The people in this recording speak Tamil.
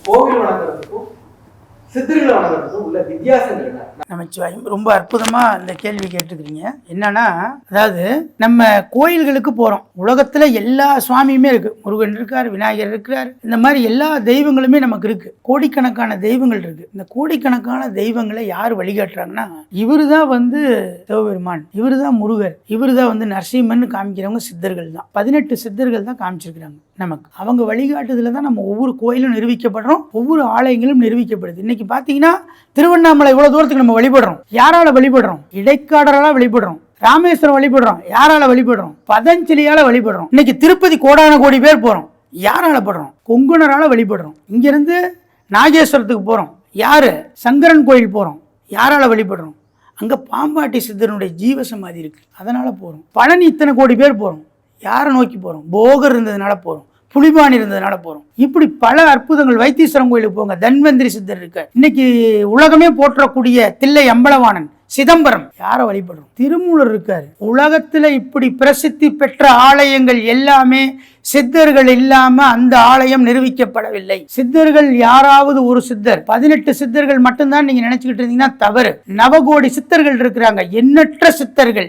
கோவில் வணங்குறதுக்கும் சித்தர்களை வணங்குறதுக்கும் உள்ள வித்தியாசங்கள் என்ன? நமச்சிவாயம் ரொம்ப அற்புதமா இந்த கேள்வி கேட்டுக்கிறீங்க. என்னன்னா, அதாவது நம்ம கோயில்களுக்கு போறோம், உலகத்துல எல்லா சுவாமியுமே இருக்கு, முருகன் இருக்காரு, விநாயகர் இருக்கிறார், இந்த மாதிரி எல்லா தெய்வங்களுமே நமக்கு இருக்கு, கோடிக்கணக்கான தெய்வங்கள் இருக்கு. இந்த கோடிக்கணக்கான தெய்வங்களை யார் வழிகாட்டுறாங்கன்னா, இவருதான் வந்து சிவபெருமான், இவருதான் முருகர், இவருதான் வந்து நரசிம்மன் காமிக்கிறவங்க சித்தர்கள் தான். 18 சித்தர்கள் தான் காமிச்சிருக்கிறாங்க நமக்கு. அவங்க வழிகாட்டுதல தான் நம்ம ஒவ்வொரு கோயிலும் நிரூபிக்கப்படுறோம், ஒவ்வொரு ஆலயங்களும் நிரூபிக்கப்படுது. இன்னைக்கு பாத்தீங்கன்னா திருவண்ணாமலை இவ்வளவு தூரத்துக்கு நம்ம வழிபடுறோம், யாரால வழிபடுறோம்? இடைக்காடரால வழிபடுறோம், ராமேஸ்வரம் வழிபடுறோம், யாரால வழிபடுறோம்? பதஞ்சலியால வழிபடுறோம். இன்னைக்கு திருப்பதி கோடான கோடி பேர் போறோம், யாரால படுறோம்? கொங்குனரால வழிபடுறோம். இங்கிருந்து நாகேஸ்வரத்துக்கு போறோம், யாரு? சங்கரன் கோயில் போறோம், யாரால வழிபடுறோம்? அங்க பாம்பாட்டி சித்தனுடைய ஜீவசமாதி இருக்கு, அதனால போறோம். பழனி இத்தனை கோடி பேர் போறோம், யாரை நோக்கி போறோம்? போகர் இருந்ததுனால போறோம், புலிபாணி இருந்ததுனால போறோம். இப்படி பல அற்புதங்கள். வைத்தீஸ்வரன் கோயிலுக்கு போங்க, தன்வந்திரி சித்தர் இருக்க. இன்னைக்கு உலகமே போற்றக்கூடிய தில்லை அம்பலவாணன், சிதம்பரம், யாரை வழிபடுறோம்? திருமூலர் இருக்காரு. உலகத்துல இப்படி பிரசித்தி பெற்ற ஆலயங்கள் எல்லாமே சித்தர்கள் இல்லாம அந்த ஆலயம் நிரூபிக்கப்படவில்லை. சித்தர்கள் யாராவது ஒரு சித்தர், 18 சித்தர்கள் மட்டும்தான் நீங்க நினைச்சுக்கிட்டு இருந்தீங்கன்னா தவறு. நவகோடி சித்தர்கள் இருக்கிறாங்க, எண்ணற்ற சித்தர்கள்.